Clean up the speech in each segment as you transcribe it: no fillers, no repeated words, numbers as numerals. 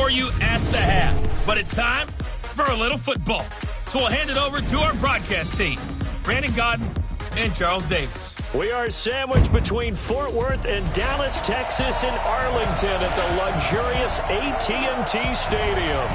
for you at the half. But it's time for a little football. So we'll hand it over to our broadcast team, Brandon Godden and Charles Davis. We are sandwiched between Fort Worth and Dallas, Texas, and Arlington at the luxurious AT&T Stadium.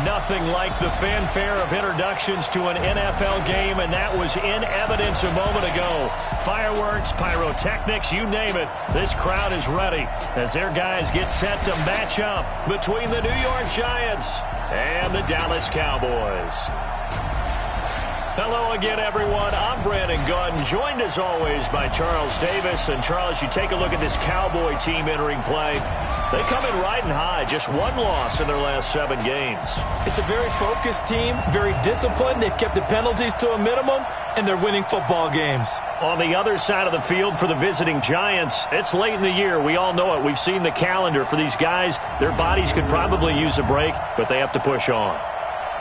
Nothing like the fanfare of introductions to an NFL game, and that was in evidence a moment ago. Fireworks, pyrotechnics, you name it. This crowd is ready as their guys get set to match up between the New York Giants and the Dallas Cowboys. Hello again, everyone. I'm Brandon Gunn, joined as always by Charles Davis. And Charles, you take a look at this Cowboy team entering play. They come in riding high, just one loss in their last 7 games. It's a very focused team, very disciplined. They've kept the penalties to a minimum, and they're winning football games. On the other side of the field for the visiting Giants, it's late in the year. We all know it. We've seen the calendar for these guys. Their bodies could probably use a break, but they have to push on.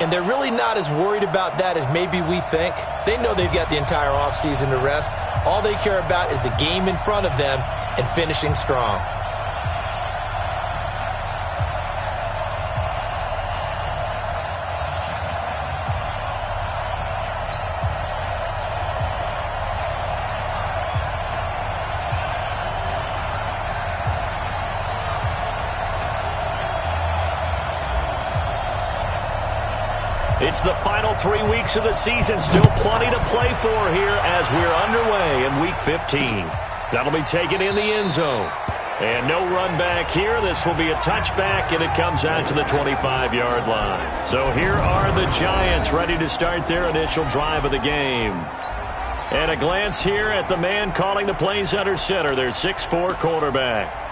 And they're really not as worried about that as maybe we think. They know they've got the entire offseason to rest. All they care about is the game in front of them and finishing strong. It's the final 3 weeks of the season. Still plenty to play for here as we're underway in Week 15. That'll be taken in the end zone. And no run back here. This will be a touchback, and it comes out to the 25-yard line. So here are the Giants ready to start their initial drive of the game. And a glance here at the man calling the plays under center, their 6'4" quarterback.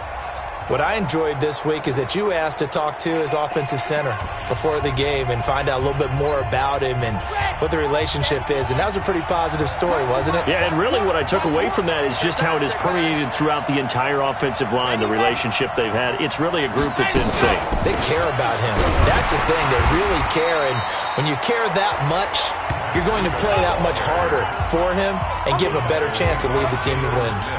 What I enjoyed this week is that you asked to talk to his offensive center before the game and find out a little bit more about him and what the relationship is. And that was a pretty positive story, wasn't it? Yeah, and really what I took away from that is just how it has permeated throughout the entire offensive line, the relationship they've had. It's really a group that's in sync. They care about him. That's the thing. They really care. And when you care that much, you're going to play that much harder for him and give him a better chance to lead the team to wins.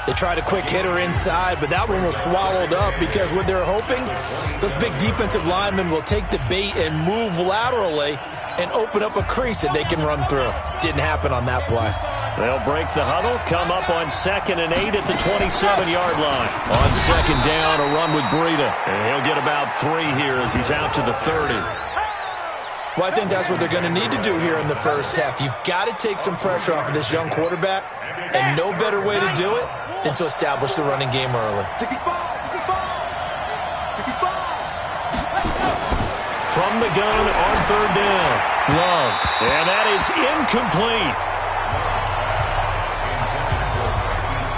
They tried a quick hitter inside, but that one was swallowed up because what they're hoping, those big defensive linemen will take the bait and move laterally and open up a crease that they can run through. Didn't happen on that play. They'll break the huddle, come up on 2nd and 8 at the 27-yard line. On 2nd down, a run with Breida. And he'll get about 3 here as he's out to the 30. Well, I think that's what they're going to need to do here in the first half. You've got to take some pressure off of this young quarterback, and no better way to do it than to establish the running game early. From the gun on 3rd down, Love. And that is incomplete.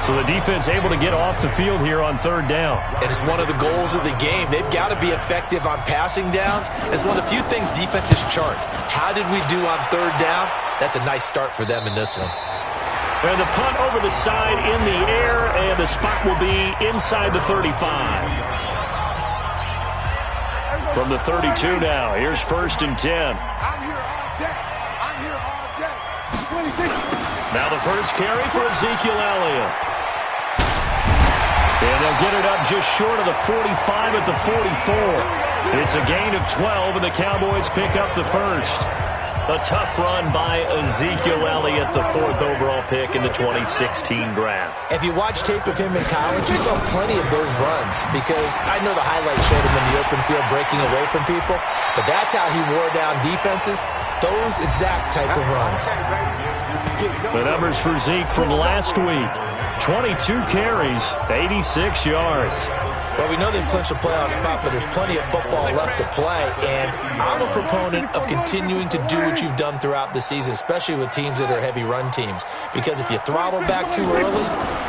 So the defense able to get off the field here on 3rd down. And it's one of the goals of the game. They've got to be effective on passing downs. It's one of the few things defenses chart. How did we do on 3rd down? That's a nice start for them in this one. And the punt over the side in the air, and the spot will be inside the 35. From the 32 now, here's 1st and 10. I'm here all day. I'm here all day. Now the first carry for Ezekiel Elliott. And they'll get it up just short of the 45 at the 44. It's a gain of 12, and the Cowboys pick up the first. A tough run by Ezekiel Elliott, the 4th overall pick in the 2016 draft. If you watch tape of him in college, you saw plenty of those runs because I know the highlights showed him in the open field breaking away from people, but that's how he wore down defenses, those exact type of runs. The numbers for Zeke from last week, 22 carries, 86 yards. Well, we know they've clinched a playoff spot, but there's plenty of football left to play, and I'm a proponent of continuing to do what you've done throughout the season, especially with teams that are heavy run teams, because if you throttle back too early,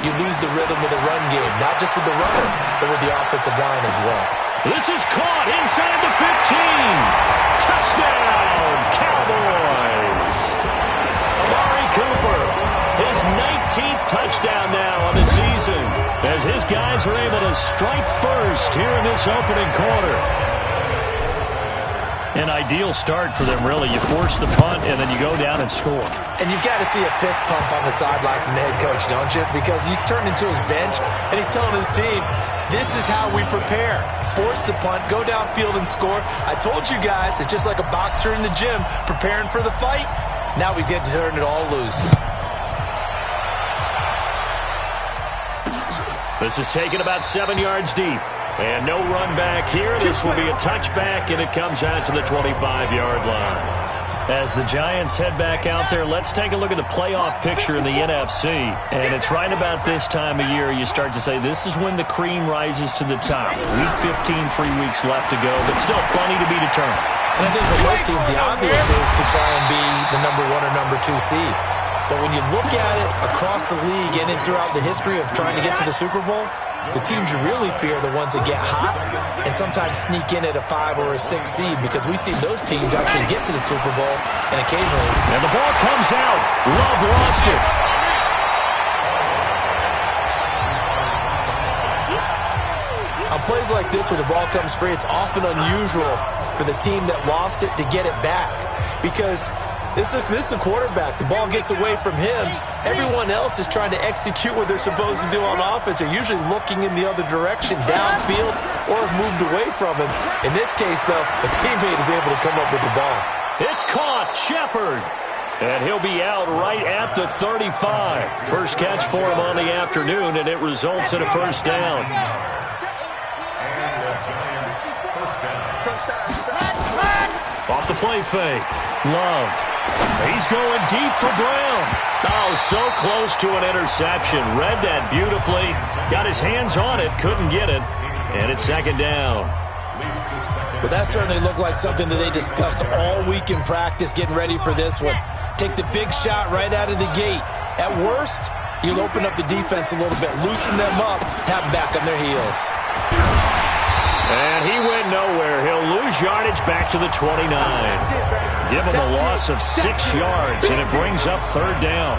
you lose the rhythm of the run game, not just with the runner, but with the offensive line as well. This is caught inside the 15. Touchdown, Cowboys. Amari Cooper, his 19th touchdown now on the season, as his guys are able to strike first here in this opening quarter. An ideal start for them, really. You force the punt, and then you go down and score. And you've got to see a fist pump on the sideline from the head coach, don't you? Because he's turned into his bench, and he's telling his team, this is how we prepare. Force the punt, go downfield and score. I told you guys, it's just like a boxer in the gym preparing for the fight. Now we get to turn it all loose. This is taken about 7 yards deep. And no run back here. This will be a touchback, and it comes out to the 25-yard line. As the Giants head back out there, let's take a look at the playoff picture in the NFC. And it's right about this time of year you start to say this is when the cream rises to the top. Week 15, 3 weeks left to go, but still plenty to be determined. And I think for most teams, the obvious is to try and be the number 1 or number 2 seed. But when you look at it across the league and throughout the history of trying to get to the Super Bowl, the teams you really fear are the ones that get hot and sometimes sneak in at a 5 or a 6 seed, because we've seen those teams actually get to the Super Bowl and occasionally. And the ball comes out. Love lost it. On plays like this, when the ball comes free, it's often unusual for the team that lost it to get it back, because this is a quarterback. The ball gets away from him. Everyone else is trying to execute what they're supposed to do on offense. They're usually looking in the other direction, downfield, or have moved away from him. In this case, though, a teammate is able to come up with the ball. It's caught. Shepard. And he'll be out right at the 35. First catch for him on the afternoon, and it results in a first down. Off the play fake. Love. He's going deep for Brown. Oh, so close to an interception. Read that beautifully. Got his hands on it. Couldn't get it. And it's second down. Well, that certainly looked like something that they discussed all week in practice, getting ready for this one. Take the big shot right out of the gate. At worst, you'll open up the defense a little bit, loosen them up, have them back on their heels. And he went nowhere. He'll lose yardage back to the 29. Give him a loss of 6 yards, and it brings up third down.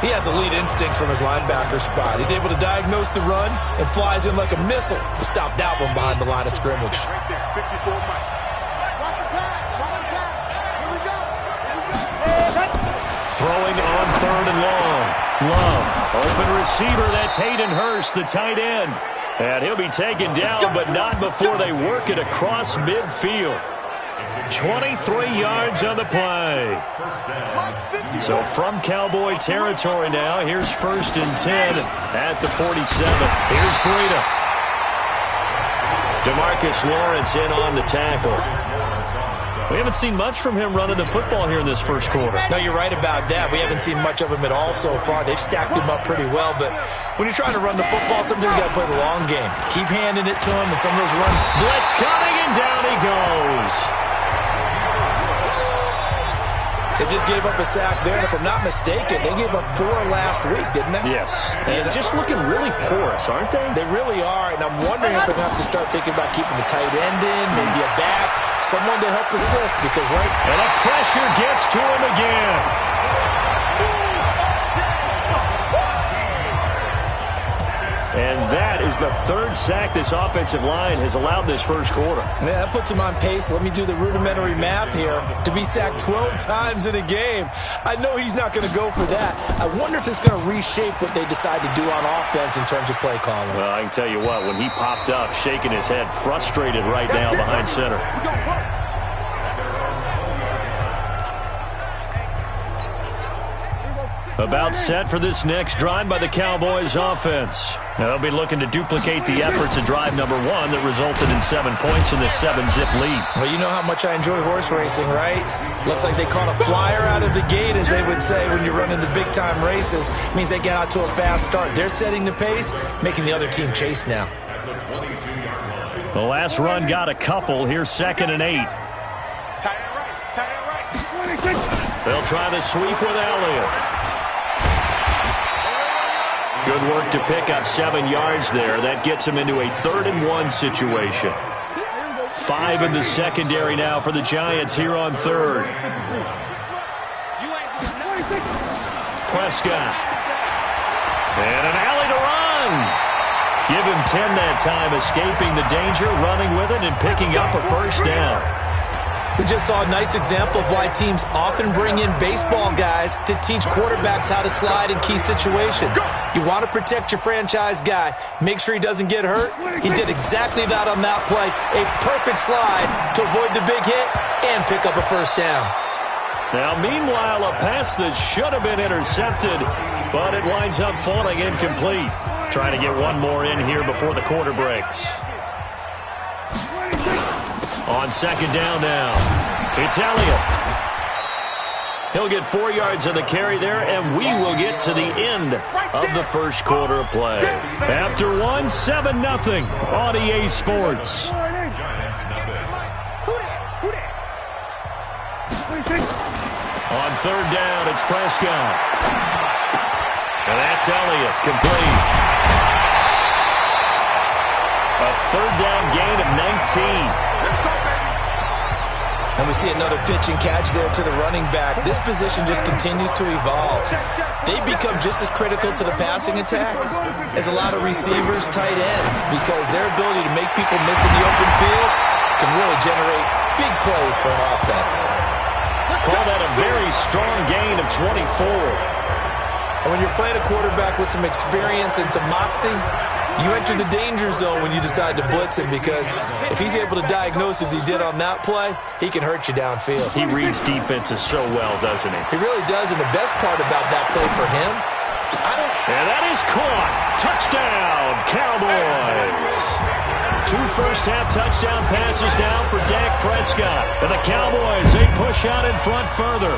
He has elite instincts from his linebacker spot. He's able to diagnose the run and flies in like a missile to stop that one behind the line of scrimmage. Throwing on third and long. Love. Open receiver. That's Hayden Hurst, the tight end. And he'll be taken down, but not before they work it across midfield. 23 yards on the play. So from Cowboy territory now, here's 1st and 10 at the 47. Here's Breida. DeMarcus Lawrence in on the tackle. We haven't seen much from him running the football here in this first quarter. No, you're right about that. We haven't seen much of him at all so far. They've stacked him up pretty well, but when you're trying to run the football, sometimes you got to play the long game. Keep handing it to him, and some of those runs. Blitz coming, and down he goes. They just gave up a sack there, and if I'm not mistaken, they gave up 4 last week, didn't they? Yes. And just looking really porous, aren't they? They really are, and I'm wondering if they're going to have to start thinking about keeping the tight end in, maybe a back, someone to help assist, because And the pressure gets to him again. And that is the 3rd sack this offensive line has allowed this first quarter. Yeah, that puts him on pace. Let me do the rudimentary math here. To be sacked 12 times in a game, I know he's not going to go for that. I wonder if it's going to reshape what they decide to do on offense in terms of play calling. Well, I can tell you what, when he popped up, shaking his head, frustrated right now behind center. About set for this next drive by the Cowboys offense. Now they'll be looking to duplicate the efforts of drive number 1 that resulted in 7 points in this 7-zip lead. Well, you know how much I enjoy horse racing, right? Looks like they caught a flyer out of the gate, as they would say when you're running the big-time races. It means they get out to a fast start. They're setting the pace, making the other team chase now. The last run got a couple. Here's 2nd and 8. They'll try the sweep with Elliott. Good work to pick up 7 yards there. That gets him into a 3rd and 1 situation. 5 in the secondary now for the Giants here on 3rd. Prescott. And an alley to run. Give him 10 that time, escaping the danger, running with it, and picking up a first down. We just saw a nice example of why teams often bring in baseball guys to teach quarterbacks how to slide in key situations. You want to protect your franchise guy. Make sure he doesn't get hurt. He did exactly that on that play. A perfect slide to avoid the big hit and pick up a first down. Now, meanwhile, a pass that should have been intercepted, but it winds up falling incomplete. Trying to get one more in here before the quarter breaks. On second down now, it's Elliott. He'll get 4 yards on the carry there, and we will get to the end of the first quarter of play. After 7-0 on EA Sports. On third down, it's Prescott. And that's Elliott, complete. A third down gain of 19. And we see another pitch and catch there to the running back. This position just continues to evolve. They become just as critical to the passing attack as a lot of receivers, tight ends, because their ability to make people miss in the open field can really generate big plays for an offense. Call that a very strong gain of 24. And when you're playing a quarterback with some experience and some moxie, you enter the danger zone when you decide to blitz him, because if he's able to diagnose as he did on that play, he can hurt you downfield. He reads defenses so well, doesn't he? He really does, and the best part about that play for him, and that is caught. Touchdown, Cowboys. 2 first-half touchdown passes now for Dak Prescott. And the Cowboys, they push out in front further.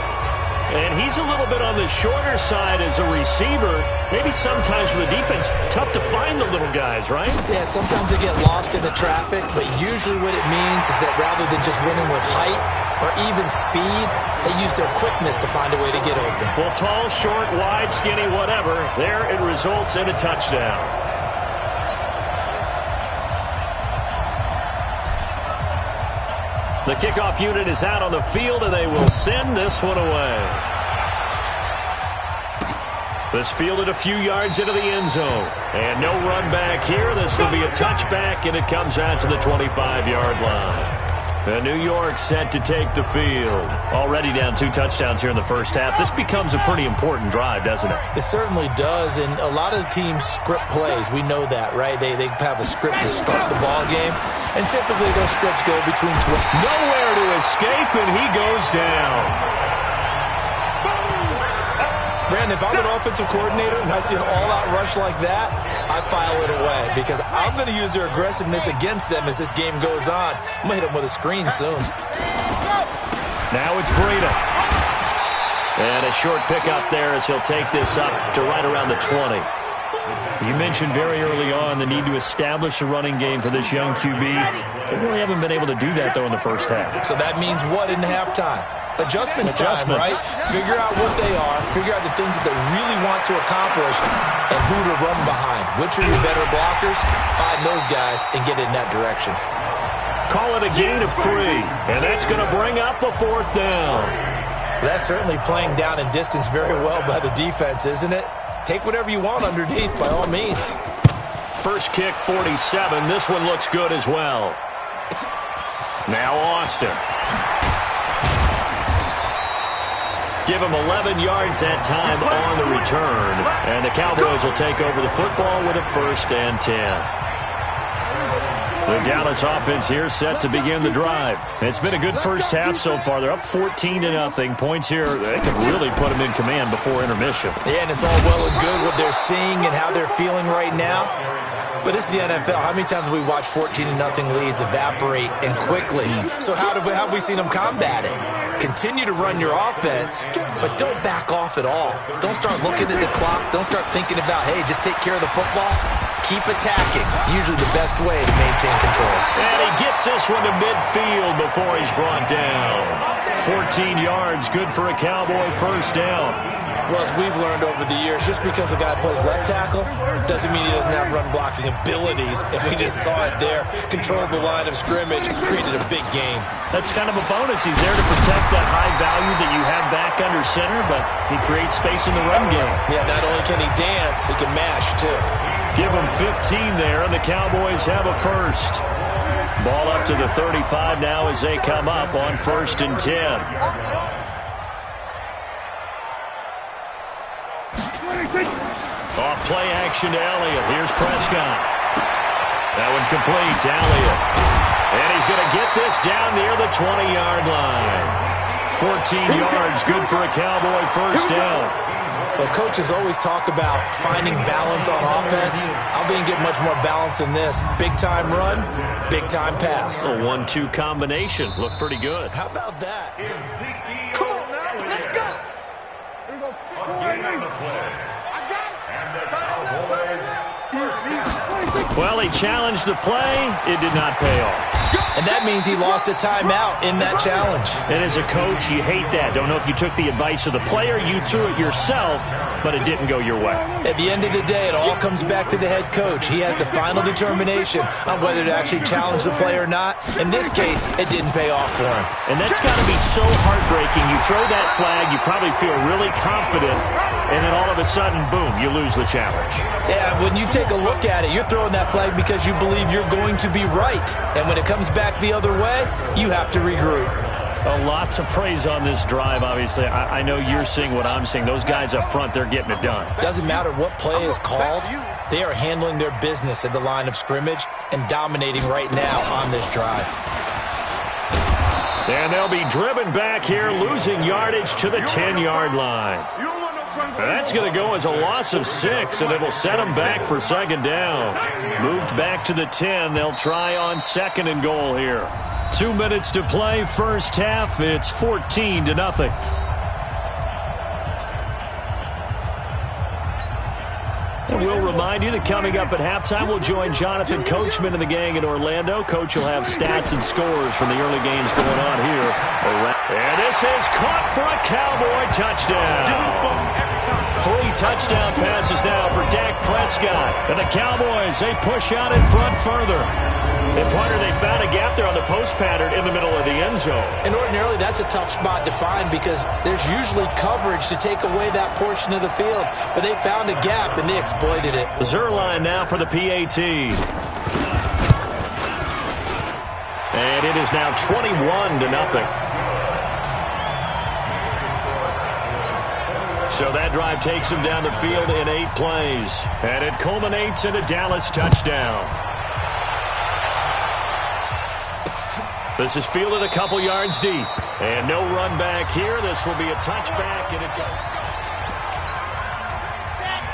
And he's a little bit on the shorter side as a receiver. Maybe sometimes for the defense, tough to find the little guys, right? Yeah, sometimes they get lost in the traffic, but usually what it means is that rather than just winning with height or even speed, they use their quickness to find a way to get open. Well, tall, short, wide, skinny, whatever, there it results in a touchdown. The kickoff unit is out on the field, and they will send this one away. This fielded a few yards into the end zone. And no run back here. This will be a touchback, and it comes out to the 25-yard line. And New York set to take the field. Already down 2 touchdowns here in the first half. This becomes a pretty important drive, doesn't it? It certainly does, and a lot of teams script plays. We know that, right? They have a script to start the ball game, and typically those scripts go between 12. Nowhere to escape, and he goes down. Brandon, if I'm an offensive coordinator and I see an all-out rush like that, I file it away, because I'm going to use their aggressiveness against them as this game goes on. I'm going to hit them with a screen soon. Now it's Breida. And a short pickup there as he'll take this up to right around the 20. You mentioned very early on the need to establish a running game for this young QB. They really haven't been able to do that, though, in the first half. So that means what in halftime? Adjustments time, right? Figure out what they are, figure out the things that they really want to accomplish, and who to run behind. Which are your better blockers? Find those guys and get in that direction. Call it a gain of 3, and that's going to bring up a 4th down. That's certainly playing down and distance very well by the defense, isn't it? Take whatever you want underneath, by all means. First kick, 47. This one looks good as well. Now Austin. Give him 11 yards that time on the return. And the Cowboys will take over the football with a 1st and 10. The Dallas offense here set to begin the drive. It's been a good first half so far. They're up 14-0. Points here, they can really put them in command before intermission. Yeah, and it's all well and good what they're seeing and how they're feeling right now. But it's the NFL. How many times have we watched 14-0 leads evaporate and quickly? So how have we seen them combat it? Continue to run your offense, but don't back off at all. Don't start looking at the clock. Don't start thinking about, hey, just take care of the football. Keep attacking. Usually the best way to maintain control. And he gets this one to midfield before he's brought down. 14 yards, good for a Cowboy first down. Well, as we've learned over the years, just because a guy plays left tackle doesn't mean he doesn't have run-blocking abilities. And we just saw it there. Controlled the line of scrimmage, created a big game. That's kind of a bonus. He's there to protect that high value that you have back under center, but he creates space in the run game. Yeah, not only can he dance, he can mash, too. Give him 15 there, and the Cowboys have a 1st. Ball up to the 35 now as they come up on 1st and 10. Off play action to Elliott. Here's Prescott. That one complete to Elliott. And he's going to get this down near the 20-yard line. 14 yards, good for a Cowboy first down. Well, coaches always talk about finding balance on offense. I don't think you get much more balance than this. Big-time run, big-time pass. A 1-2 combination. Looked pretty good. How about that? Come on now, let's go. Here we go. I got it. Well, he challenged the play. It did not pay off. And that means he lost a timeout in that challenge. And as a coach, you hate that. Don't know if you took the advice of the player. You threw it yourself, but it didn't go your way. At the end of the day, it all comes back to the head coach. He has the final determination on whether to actually challenge the play or not. In this case, it didn't pay off for him. And that's got to be so heartbreaking. You throw that flag, you probably feel really confident, and then all of a sudden, boom, you lose the challenge. Yeah, when you take a look at it, you're throwing that flag because you believe you're going to be right. And when it comes back the other way, you have to regroup. A lot to praise on this drive, obviously. I know you're seeing what I'm seeing. Those guys up front, they're getting it done. Doesn't matter what play is called. They are handling their business at the line of scrimmage and dominating right now on this drive. And they'll be driven back here, losing yardage to the 10-yard line. That's going to go as a loss of 6, and it'll set them back for 2nd down. Moved back to the 10. They'll try on 2nd and goal here. 2 minutes to play, first half. It's 14-0. And we'll remind you that coming up at halftime, we'll join Jonathan Coachman and the gang in Orlando. Coach will have stats and scores from the early games going on here. And this is caught for a Cowboy touchdown. 3 touchdown passes now for Dak Prescott. And the Cowboys, they push out in front further. And partner, they found a gap there on the post pattern in the middle of the end zone. And ordinarily, that's a tough spot to find because there's usually coverage to take away that portion of the field. But they found a gap, and they exploited it. Zerline now for the PAT. And it is now 21-0. So that drive takes him down the field in 8 plays. And it culminates in a Dallas touchdown. This is fielded a couple yards deep. And no run back here. This will be a touchback, and it goes.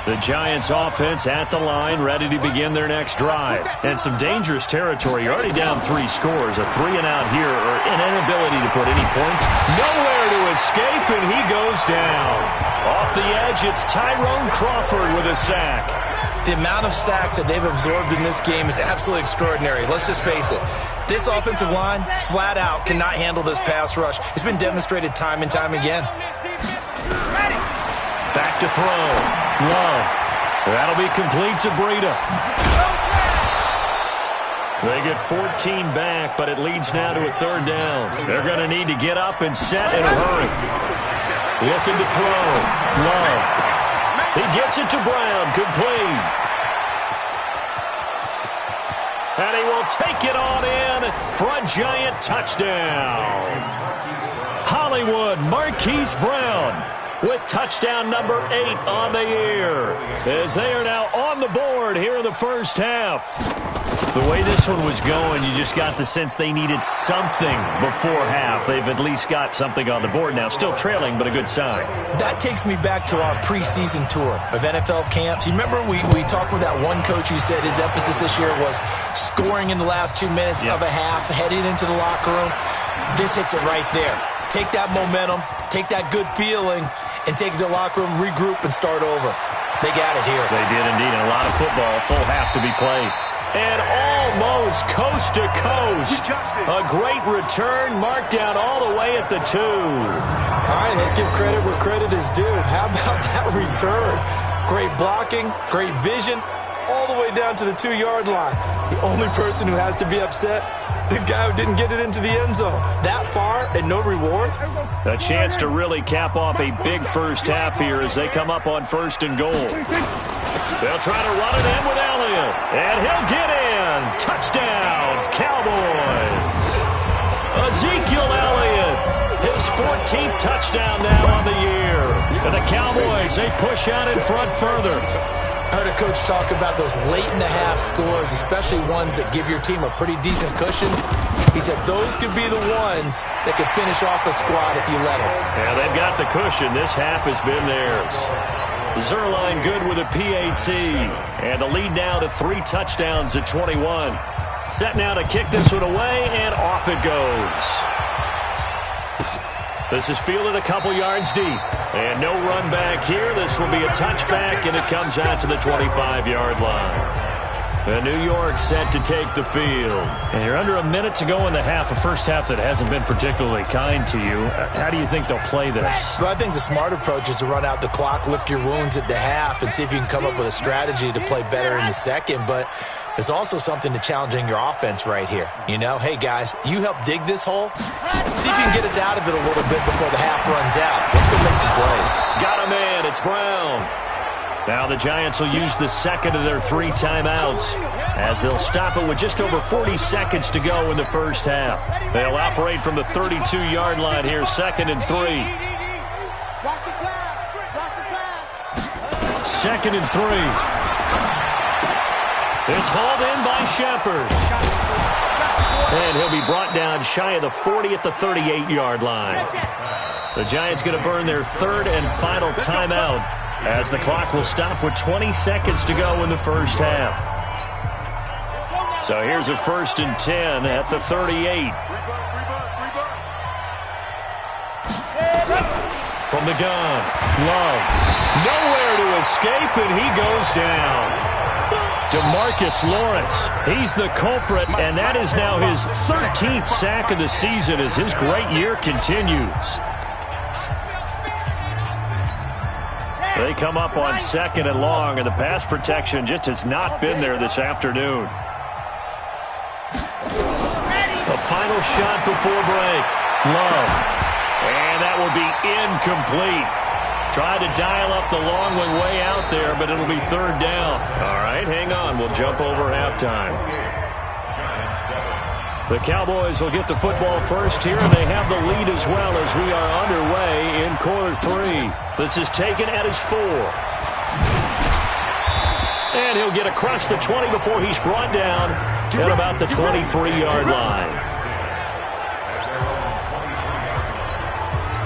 The Giants offense at the line, ready to begin their next drive. And some dangerous territory. You're already down 3 scores. A 3-and-out here, or an inability to put any points. Nowhere to escape, and he goes down. Off the edge, it's Tyrone Crawford with a sack. The amount of sacks that they've absorbed in this game is absolutely extraordinary. Let's just face it. This offensive line, flat out, cannot handle this pass rush. It's been demonstrated time and time again. Back to throw. Love. That'll be complete to Breida. They get 14 back, but it leads now to a 3rd down. They're going to need to get up and set in a hurry. Looking to throw. Love. He gets it to Brown. Complete. And he will take it on in for a Giant touchdown. Hollywood Marquise Brown with touchdown number 8 on the year, as they are now on the board here in the first half. The way this one was going, you just got the sense they needed something before half. They've at least got something on the board now. Still trailing, but a good sign. That takes me back to our preseason tour of NFL camps. You remember we talked with that one coach who said his emphasis this year was scoring in the last 2 minutes of a half, heading into the locker room. This hits it right there. Take that momentum, take that good feeling, and take it to the locker room, regroup, and start over. They got it here. They did indeed. And a lot of football, a full half to be played. And almost coast to coast. A great return, marked down all the way at the 2. All right, let's give credit where credit is due. How about that return? Great blocking, great vision, all the way down to the 2-yard line. The only person who has to be upset, the guy who didn't get it into the end zone. That far and no reward. A chance to really cap off a big first half here as they come up on 1st and goal. They'll try to run it in with Elliott, and he'll get in. and touchdown, Cowboys. Ezekiel Elliott, his 14th touchdown now on the year. And the Cowboys, they push out in front further. I heard a coach talk about those late-in-the-half scores, especially ones that give your team a pretty decent cushion. He said those could be the ones that could finish off a squad if you let them. Yeah, they've got the cushion. This half has been theirs. Zerline good with a PAT. And the lead now to 3 touchdowns at 21. Set now to kick this one away, and off it goes. This is fielded a couple yards deep. And no run back here. This will be a touchback, and it comes out to the 25-yard line. And New York set to take the field. And you're under a minute to go in the half, a first half that hasn't been particularly kind to you. How do you think they'll play this? Well, I think the smart approach is to run out the clock, lick your wounds at the half, and see if you can come up with a strategy to play better in the second. But there's also something to challenging your offense right here. You know, hey, guys, you help dig this hole. See if you can get us out of it a little bit before the half runs out. Let's go make some plays. Got a man. It's Brown. Now the Giants will use the second of their 3 timeouts as they'll stop it with just over 40 seconds to go in the first half. They'll operate from the 32-yard line here, 2nd and 3. 2nd and 3. It's hauled in by Shepard. And he'll be brought down shy of the 40 at the 38-yard line. The Giants going to burn their 3rd and final timeout as the clock will stop with 20 seconds to go in the first half. So here's a 1st and 10 at the 38. From the gun, Love. Nowhere to escape, and he goes down. DeMarcus Lawrence, he's the culprit, and that is now his 13th sack of the season as his great year continues. They come up on 2nd and long, and the pass protection just has not been there this afternoon. A final shot before break. Love. And that will be incomplete. Tried to dial up the long one way out there, but it'll be 3rd down. All right, hang on. We'll jump over halftime. The Cowboys will get the football first here, and they have the lead as well as we are underway in quarter 3. This is taken at his 4. And he'll get across the 20 before he's brought down at about the 23-yard line.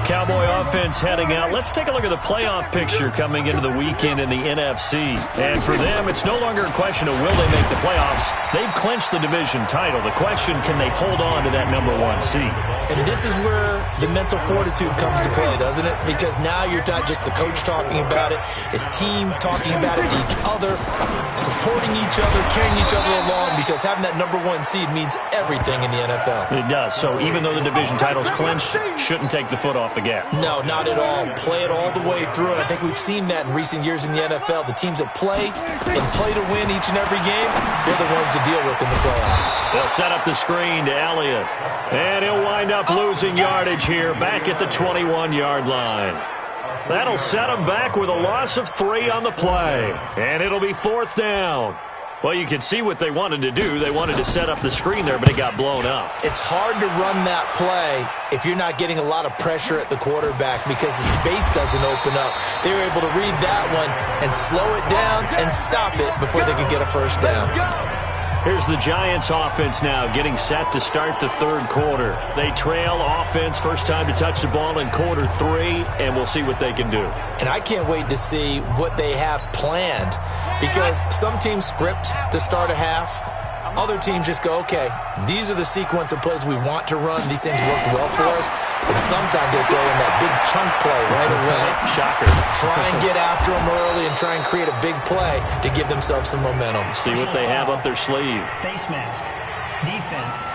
Cowboy offense heading out. Let's take a look at the playoff picture coming into the weekend in the NFC. And for them, it's no longer a question of will they make the playoffs. They've clinched the division title. The question, can they hold on to that number 1 seed? And this is where the mental fortitude comes to play, doesn't it? Because now you're not just the coach talking about it. It's team talking about it to each other, supporting each other, carrying each other along, because having that number 1 seed means everything in the NFL. It does. So even though the division title's clinched, shouldn't take the foot off the gas. No, not at all. Play it all the way through. And I think we've seen that in recent years in the NFL. The teams that play and play to win each and every game, they're the ones to deal with in the playoffs. They'll set up the screen to Elliott. And he'll wind up losing yardage here back at the 21-yard line. That'll set him back with a loss of 3 on the play. And it'll be 4th down. Well, you can see what they wanted to do. They wanted to set up the screen there, but it got blown up. It's hard to run that play if you're not getting a lot of pressure at the quarterback because the space doesn't open up. They were able to read that one and slow it down and stop it before they could get a 1st down. Here's the Giants offense now getting set to start the 3rd quarter. They trail offense, first time to touch the ball in quarter 3, and we'll see what they can do. And I can't wait to see what they have planned because some teams script to start a half. Other teams just go, okay, these are the sequence of plays we want to run. These things worked well for us. And sometimes they throw in that big chunk play right away. Shocker. Try and get after them early and try and create a big play to give themselves some momentum. See what they have up their sleeve. Face mask. Defense.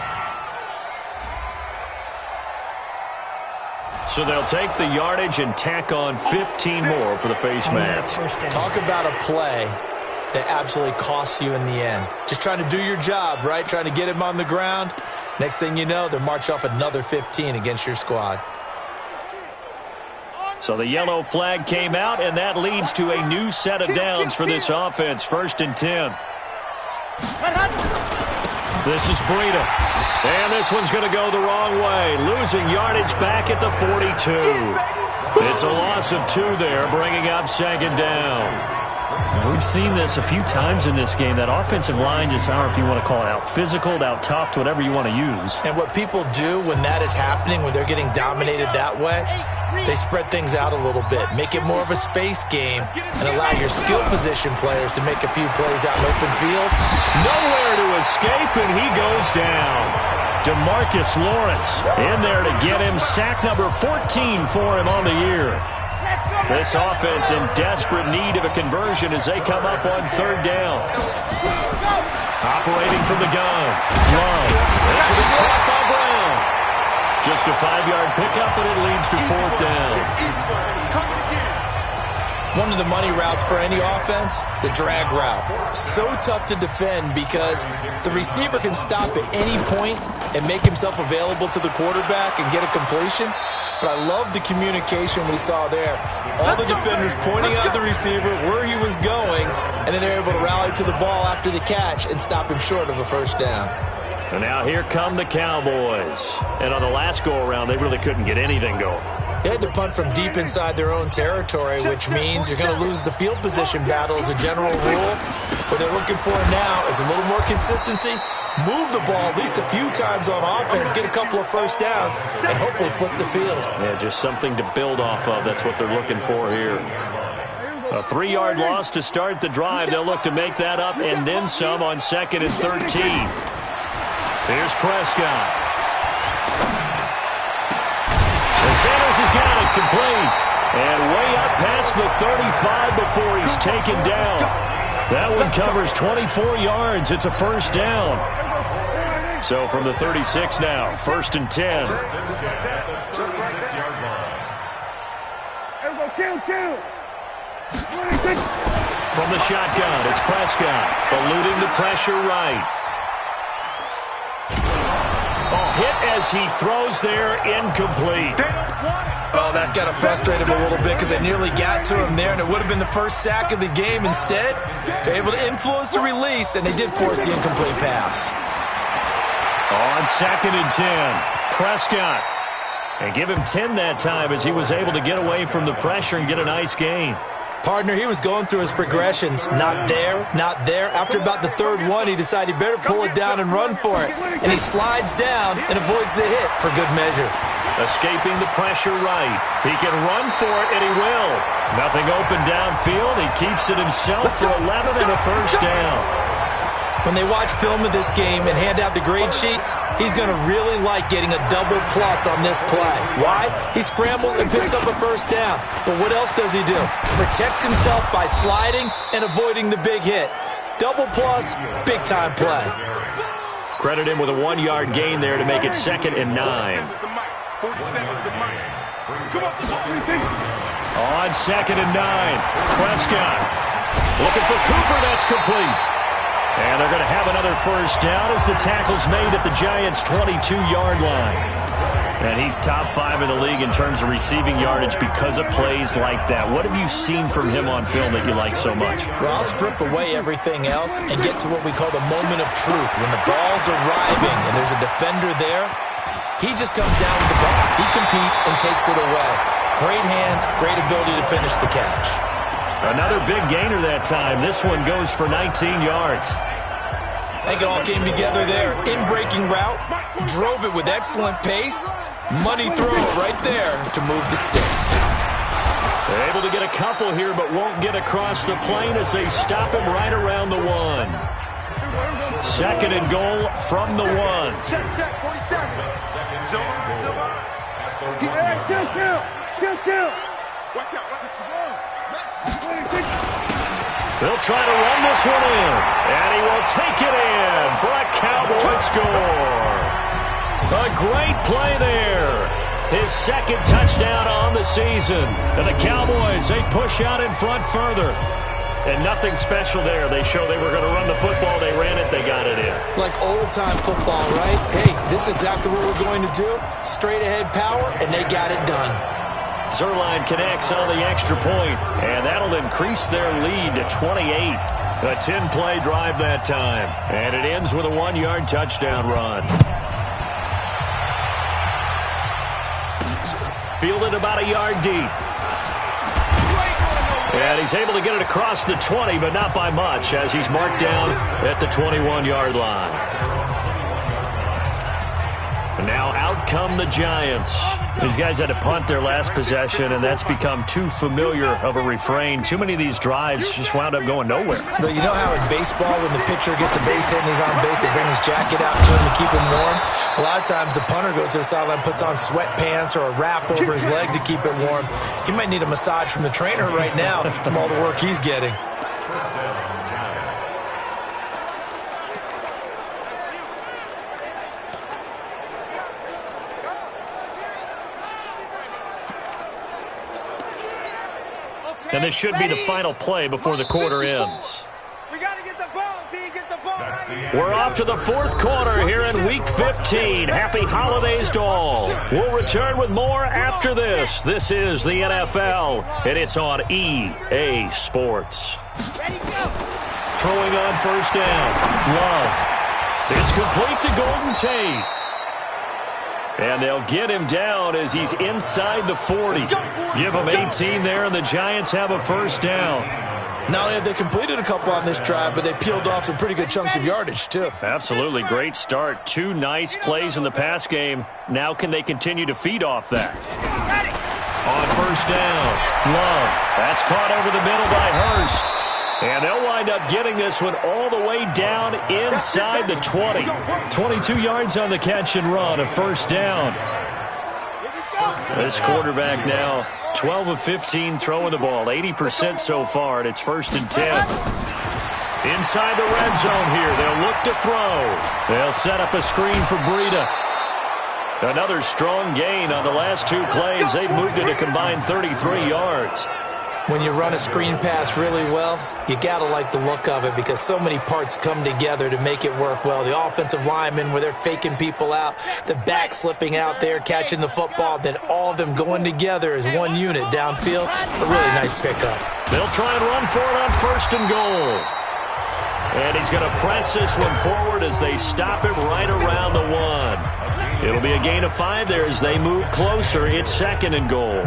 So they'll take the yardage and tack on 15 more for the face mask. Talk about a play that absolutely costs you in the end. Just trying to do your job, right? Trying to get him on the ground. Next thing you know, they'll march off another 15 against your squad. So the yellow flag came out, and that leads to a new set of downs for this offense. 1st and 10. This is Breida. And this one's going to go the wrong way. Losing yardage back at the 42. It's a loss of 2 there, bringing up second down. We've seen this a few times in this game. That offensive line just, I don't know if you want to call it out physical, out tough, whatever you want to use. And what people do when that is happening, when they're getting dominated that way, they spread things out a little bit, make it more of a space game, and allow your skill position players to make a few plays out in open field. Nowhere to escape, and he goes down. DeMarcus Lawrence in there to get him sack number 14 for him on the year. This offense in desperate need of a conversion as they come up on third down. Operating from the gun. Love. This will be caught by Brown. Just a 5-yard pickup, and it leads to fourth down. One of the money routes for any offense, the drag route. So tough to defend because the receiver can stop at any point and make himself available to the quarterback and get a completion. But I love the communication we saw there. All the defenders pointing out the receiver, where he was going, and then they're able to rally to the ball after the catch and stop him short of a first down. And now here come the Cowboys. And on the last go-around, they really couldn't get anything going. They had to punt from deep inside their own territory, which means you're going to lose the field position battle as a general rule. What they're looking for now is a little more consistency, move the ball at least a few times on offense, get a couple of first downs, and hopefully flip the field. Yeah, just something to build off of. That's what they're looking for here. A 3-yard loss to start the drive. They'll look to make that up and then some on 2nd and 13. Here's Prescott. And Sanders has got it complete. And way up past the 35 before he's taken down. That one covers 24 yards. It's a first down. So from the 36 now, 1st and 10. From the shotgun, it's Prescott, eluding the pressure right. Hit as he throws there, incomplete. Oh, that's got to frustrate him a little bit because they nearly got to him there, and it would have been the first sack of the game. Instead, they're able to influence the release, and they did force the incomplete pass. On 2nd and 10, Prescott. And give him 10 that time as he was able to get away from the pressure and get a nice gain. Partner, he was going through his progressions. Not there, not there. After about the 3rd one, he decided he better pull it down and run for it. And he slides down and avoids the hit for good measure. Escaping the pressure right. He can run for it, and he will. Nothing open downfield. He keeps it himself for 11 and a first down. When they watch film of this game and hand out the grade sheets, he's going to really like getting a double plus on this play. Why? He scrambles and picks up a first down. But what else does he do? Protects himself by sliding and avoiding the big hit. Double plus, big-time play. Credit him with a 1-yard gain there to make it 2nd and 9. On 2nd and 9, Prescott looking for Cooper. That's complete. And they're going to have another first down as the tackle's made at the Giants' 22-yard line. And he's top 5 in the league in terms of receiving yardage because of plays like that. What have you seen from him on film that you like so much? Well, I'll strip away everything else and get to what we call the moment of truth. When the ball's arriving and there's a defender there, he just comes down with the ball. He competes and takes it away. Great hands, great ability to finish the catch. Another big gainer that time. This one goes for 19 yards. I think it all came together there. In-breaking route, drove it with excellent pace. Money throw right there to move the sticks. They're able to get a couple here, but won't get across the plane as they stop him right around the 1. 2nd and goal from the 1. Check, 47. Silver. Kill. Watch out. Come on. They'll try to run this one in, and he will take it in for a Cowboy score. A great play there. His 2nd touchdown on the season. And the Cowboys, they push out in front further. And nothing special there. They showed they were going to run the football. They ran it. They got it in. Like old-time football, right? Hey, this is exactly what we're going to do. Straight-ahead power, and they got it done. Zerline connects on the extra point, and that'll increase their lead to 28. A 10-play drive that time. And it ends with a 1-yard touchdown run. Fielded about a yard deep. And he's able to get it across the 20, but not by much, as he's marked down at the 21-yard line. And now out come the Giants. These guys had to punt their last possession, and that's become too familiar of a refrain. Too many of these drives just wound up going nowhere. But you know how in baseball, when the pitcher gets a base hit and he's on base, they bring his jacket out to him to keep him warm? A lot of times the punter goes to the sideline, puts on sweatpants or a wrap over his leg to keep it warm. He might need a massage from the trainer right now from all the work he's getting. And this should be the final play before the quarter ends. We got to get the ball, D. Get the ball. We're off to the fourth quarter here in Week 15. Happy holidays to all. We'll return with more after this. This is the NFL, and it's on EA Sports. Ready, go. Throwing on first down. Love. It's complete to Golden Tate. And they'll get him down as he's inside the 40. Give him 18 there, and the Giants have a first down. Not only have they completed a couple on this drive, but they peeled off some pretty good chunks of yardage, too. Absolutely. Great start. 2 nice plays in the pass game. Now can they continue to feed off that? On first down, Love. That's caught over the middle by Hurst. And they'll wind up getting this one all the way down inside the 20. 22 yards on the catch and run, a first down. This quarterback now 12 of 15 throwing the ball, 80% so far, and it's 1st and 10. Inside the red zone here, they'll look to throw. They'll set up a screen for Breida. Another strong gain on the last 2 plays. They've moved it a combined 33 yards. When you run a screen pass really well, you got to like the look of it because so many parts come together to make it work well. The offensive linemen, where they're faking people out, the back slipping out there, catching the football, then all of them going together as one unit downfield. A really nice pickup. They'll try and run for it on 1st and goal. And he's going to press this one forward as they stop him right around the 1. It'll be a gain of 5 there as they move closer. It's 2nd and goal.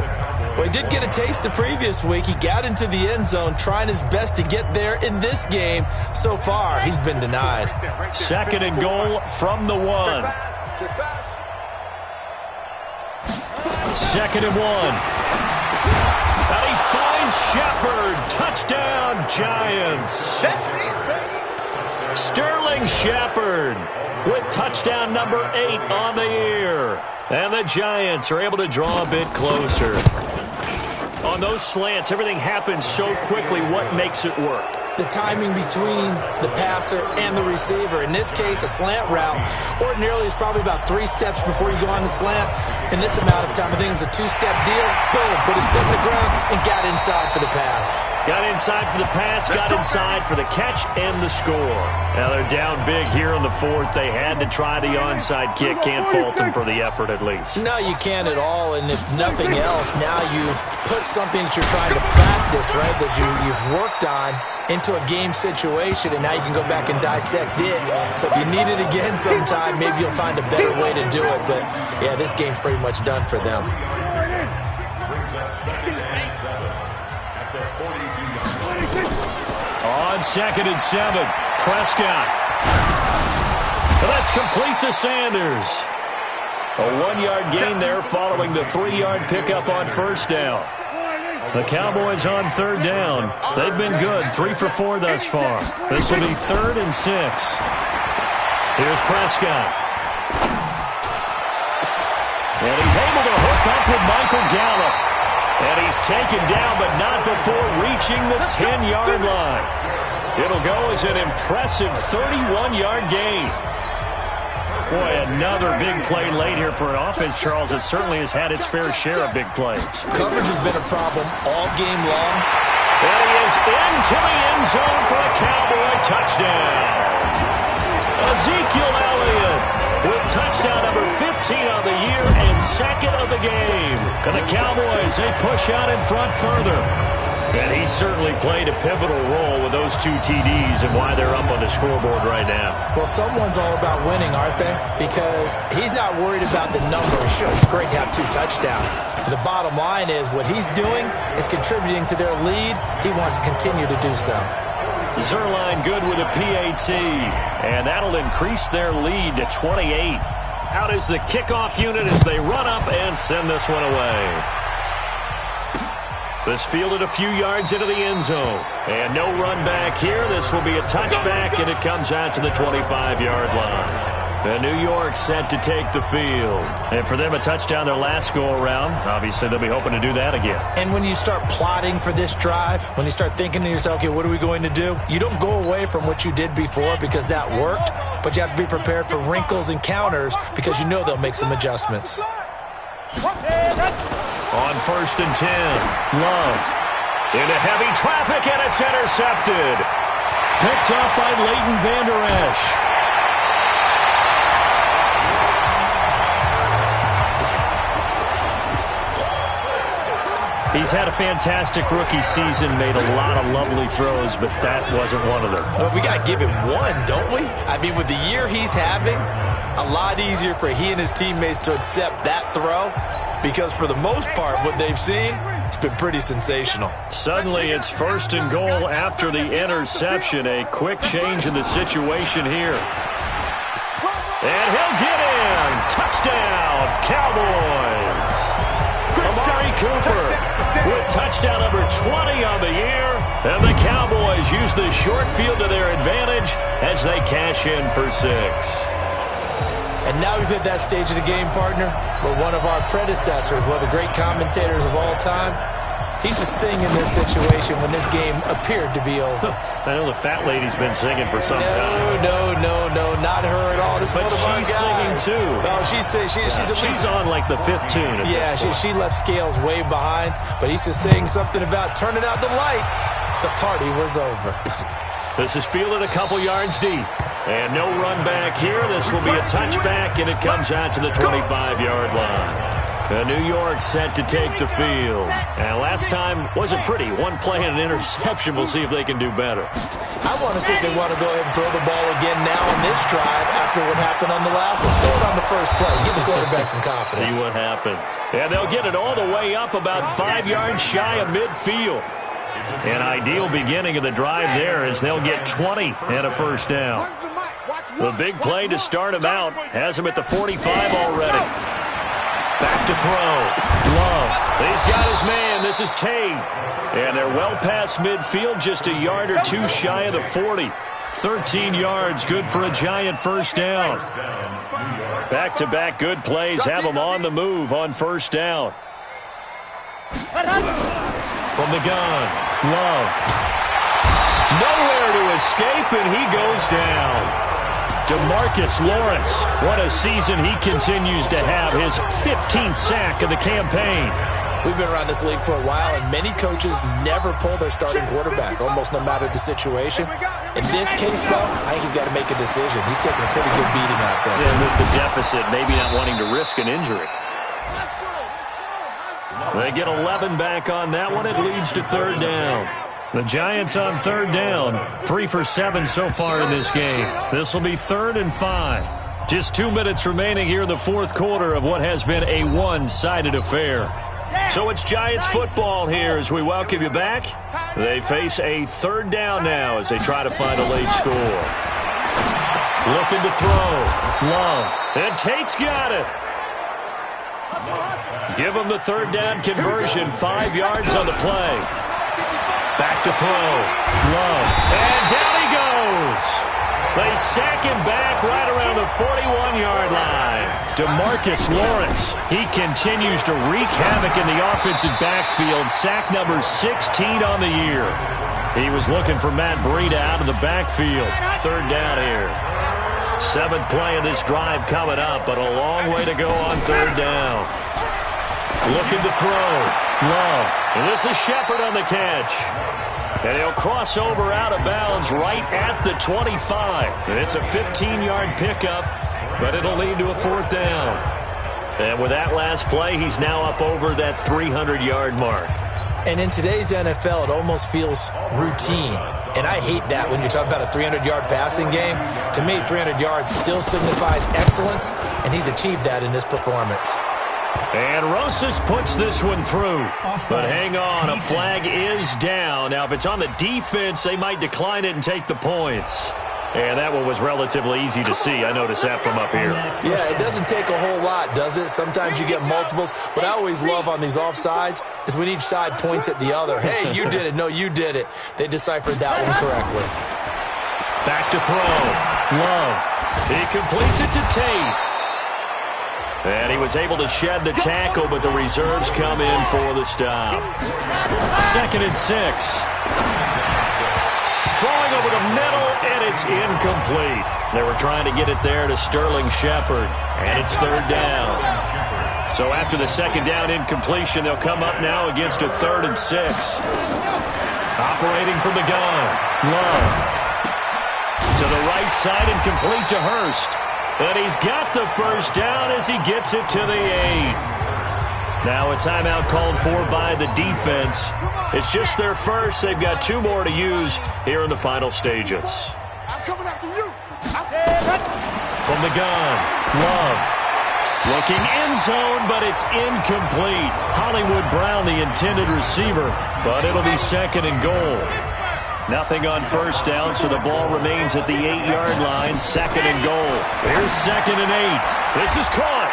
Well, he did get a taste the previous week. He got into the end zone, trying his best to get there in this game. So far, he's been denied. 2nd and goal from the 1. 2nd and 1. And he finds Shepard. Touchdown, Giants. Sterling Shepard with touchdown number 8 on the year. And the Giants are able to draw a bit closer. On those slants, everything happens so quickly. What makes it work? The timing between the passer and the receiver. In this case, a slant route ordinarily is probably about 3 steps before you go on the slant. In this amount of time, I think it was a 2-step deal. Boom, put his foot in the ground and got inside for the pass. Got inside for the pass, got inside for the catch and the score. Now they're down big here in the 4th. They had to try the onside kick. Can't fault them for the effort at least. No, you can't at all. And if nothing else, now you've put something that you're trying to practice, right, that you've worked on into a game situation, and now you can go back and dissect it. So if you need it again sometime, maybe you'll find a better way to do it. But, yeah, this game's pretty much done for them. On 2nd and 7, Prescott. Well, that's complete to Sanders. A 1-yard gain there following the 3-yard pickup on first down. The Cowboys on 3rd down. They've been good, 3 for 4 thus far. This will be 3rd and 6. Here's Prescott. And he's able to hook up with Michael Gallup. And he's taken down, but not before reaching the 10-yard line. It'll go as an impressive 31-yard gain. Boy, another big play late here for an offense, Charles. It certainly has had its fair share of big plays. Coverage has been a problem all game long. And he is into the end zone for a Cowboy touchdown. Ezekiel Elliott with touchdown number 15 on the year and 2nd of the game. And the Cowboys, they push out in front further. And he certainly played a pivotal role with those 2 TDs and why they're up on the scoreboard right now. Well, someone's all about winning, aren't they? Because he's not worried about the number. Sure, it's great to have 2 touchdowns. But the bottom line is what he's doing is contributing to their lead. He wants to continue to do so. Zerline good with a PAT. And that'll increase their lead to 28. Out is the kickoff unit as they run up and send this one away. This fielded a few yards into the end zone. And no run back here. This will be a touchback, and it comes out to the 25-yard line. And New York set to take the field. And for them, a touchdown their last go-around. Obviously, they'll be hoping to do that again. And when you start plotting for this drive, when you start thinking to yourself, okay, what are we going to do? You don't go away from what you did before because that worked, but you have to be prepared for wrinkles and counters because you know they'll make some adjustments. On 1st and 10, Love into heavy traffic, and it's intercepted. Picked up by Leighton Vander Esch. He's had a fantastic rookie season, made a lot of lovely throws, but that wasn't one of them. Well, we got to give him one, don't we? I mean, with the year he's having, a lot easier for he and his teammates to accept that throw because for the most part, what they've seen, it's been pretty sensational. Suddenly, it's 1st and goal after the interception. A quick change in the situation here. And he'll get in. Touchdown, Cowboys. Amari Cooper with touchdown number 20 on the year. And the Cowboys use the short field to their advantage as they cash in for 6. And now we've hit that stage of the game, partner, where one of our predecessors, one of the great commentators of all time, he's just singing in this situation when this game appeared to be over. I know the fat lady's been singing for some time. No, not her at all. This but one of our she's guys. singing too. Oh, she's on like the 5th tune. Yeah, she left Scales way behind, but he's just saying something about turning out the lights. The party was over. This is fielded a couple yards deep. And no run back here. This will be a touchback, and it comes out to the 25-yard line. New York set to take the field. And last time wasn't pretty. One play and an interception. We'll see if they can do better. I want to see if they want to go ahead and throw the ball again now on this drive after what happened on the last one. Throw it on the first play. Give the quarterback some confidence. See what happens. And they'll get it all the way up about 5 yards shy of midfield. An ideal beginning of the drive there as they'll get 20 and a first down. The big play to start him out has him at the 45 already. Back to throw. Love. He's got his man. This is Tate. And they're well past midfield, just a yard or two shy of the 40. 13 yards, good for a giant first down. Back-to-back good plays have them on the move on first down. From the gun, Love. Nowhere to escape, and he goes down. DeMarcus Lawrence, what a season he continues to have, his 15th sack of the campaign. We've been around this league for a while, and many coaches never pull their starting quarterback, almost no matter the situation. In this case, though, I think he's got to make a decision. He's taking a pretty good beating out there. And with the deficit, maybe not wanting to risk an injury. They get 11 back on that one. It leads to third down. The Giants on third down, 3 for 7 so far in this game. This will be 3rd and 5. Just 2 minutes remaining here in the fourth quarter of what has been a one-sided affair. So it's Giants football here as we welcome you back. They face a third down now as they try to find a late score. Looking to throw. Love. And Tate's got it. Give him the third down conversion. 5 yards on the play. Back to throw. Love. And down he goes. They sack him back right around the 41-yard line. DeMarcus Lawrence, he continues to wreak havoc in the offensive backfield. Sack number 16 on the year. He was looking for Matt Breida out of the backfield. Third down here. 7th play of this drive coming up, but a long way to go on third down. Looking to throw. Love. And this is Shepard on the catch. And he'll cross over out of bounds right at the 25. And it's a 15-yard pickup, but it'll lead to a fourth down. And with that last play, he's now up over that 300-yard mark. And in today's NFL, it almost feels routine. And I hate that when you're talking about a 300-yard passing game. To me, 300 yards still signifies excellence, and he's achieved that in this performance. And Rosas puts this one through. But hang on, a flag is down. Now, if it's on the defense, they might decline it and take the points. And that one was relatively easy to see. I noticed that from up here. Yeah, it doesn't take a whole lot, does it? Sometimes you get multiples. What I always love on these offsides is when each side points at the other. Hey, you did it. No, you did it. They deciphered that one correctly. Back to throw. Love. He completes it to Tate. And he was able to shed the tackle, but the reserves come in for the stop. 2nd and 6. Throwing over the middle, and it's incomplete. They were trying to get it there to Sterling Shepard, and it's 3rd down. So after the 2nd down incompletion, they'll come up now against a 3rd and 6. Operating from the gun. Love. To the right side and complete to Hurst. And he's got the 1st down as he gets it to the 8. Now a timeout called for by the defense. It's just their first. They've got 2 more to use here in the final stages. I'm coming after you. From the gun, Love. Looking end zone, but it's incomplete. Hollywood Brown, the intended receiver, but it'll be 2nd and goal. Nothing on 1st down, so the ball remains at the 8-yard line. 2nd and goal. Here's 2nd and 8. This is caught.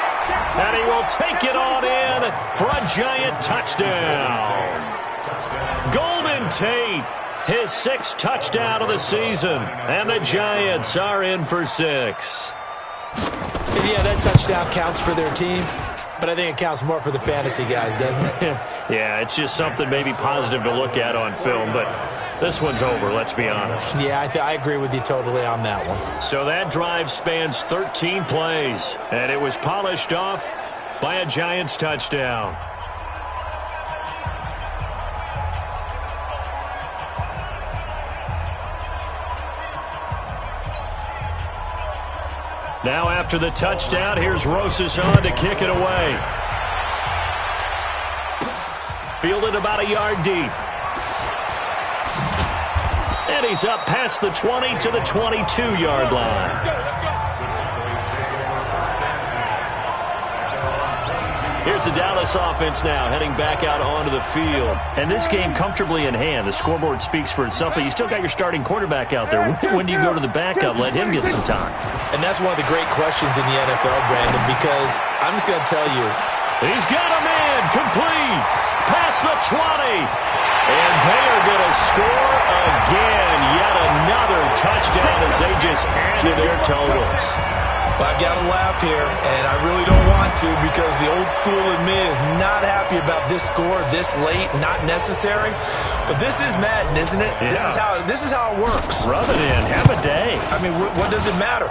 And he will take it on in for a Giant touchdown. Golden Tate, his 6th touchdown of the season. And the Giants are in for 6. Yeah, that touchdown counts for their team. But I think it counts more for the fantasy guys, doesn't it? Yeah, it's just something maybe positive to look at on film. But this one's over, let's be honest. Yeah, I agree with you totally on that one. So that drive spans 13 plays, and it was polished off by a Giants touchdown. Now after the touchdown, here's Rosas on to kick it away. Fielded about a yard deep. And he's up past the 20 to the 22-yard line. Here's the Dallas offense now, heading back out onto the field. And this game comfortably in hand. The scoreboard speaks for itself, but you still got your starting quarterback out there. When do you go to the backup? Let him get some time. And that's one of the great questions in the NFL, Brandon, because I'm just going to tell you. He's got a man, complete, past the 20. And they are going to score again. Yet another touchdown as they just add to their totals. I've got to laugh here, and I really don't want to because the old school in me is not happy about this score this late, not necessary. But this is Madden, isn't it? Yeah. This is how it works. Rub it in. Have a day. I mean, what does it matter?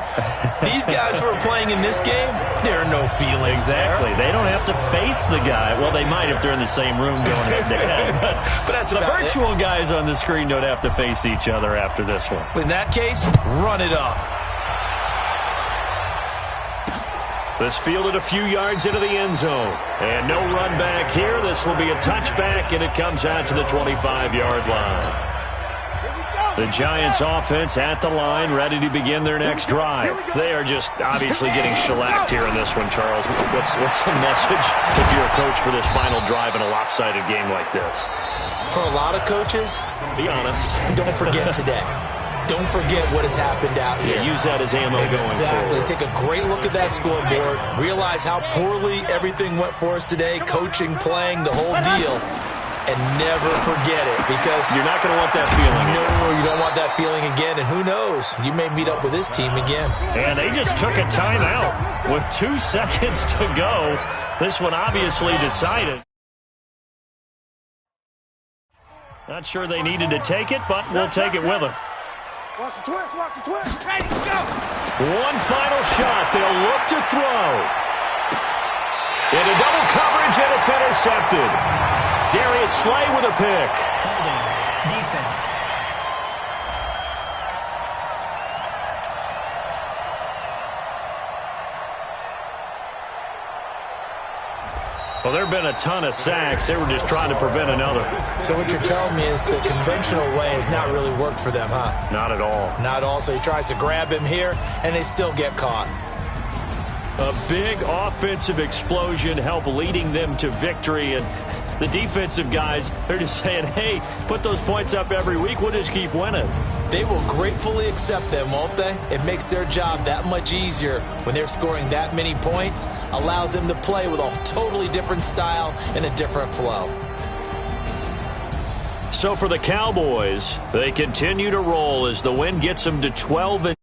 These guys who are playing in this game, there are no feelings Exactly. there. They don't have to face the guy. Well, they might if they're in the same room going head-to-head. But that's the about virtual guys on the screen don't have to face each other after this one. In that case, run it up. This fielded a few yards into the end zone. And no run back here. This will be a touchback, and it comes out to the 25-yard line. The Giants offense at the line, ready to begin their next drive. They are just obviously getting shellacked here in this one, Charles. What's the message if you're a coach for this final drive in a lopsided game like this? For a lot of coaches, be honest. Don't forget today. Don't forget what has happened out here. Yeah, use that as ammo going forward. Exactly. Take a great look at that scoreboard. Realize how poorly everything went for us today. Coaching, playing, the whole deal. And never forget it because you're not going to want that feeling. No, you don't want that feeling again. And who knows? You may meet up with this team again. And they just took a timeout with 2 seconds to go. This one obviously decided. Not sure they needed to take it, but we'll take it with them. Watch the twist, watch the twist. Hey, go! One final shot. They'll look to throw. Into double coverage, and it's intercepted. Darius Slay with a pick. Holding. Defense. Well, there have been a ton of sacks. They were just trying to prevent another. So what you're telling me is the conventional way has not really worked for them, huh? Not at all. Not at all. So he tries to grab him here, and they still get caught. A big offensive explosion helped leading them to victory. And the defensive guys, they're just saying, hey, put those points up every week. We'll just keep winning. They will gratefully accept them, won't they? It makes their job that much easier when they're scoring that many points. Allows them to play with a totally different style and a different flow. So for the Cowboys, they continue to roll as the win gets them to 12-.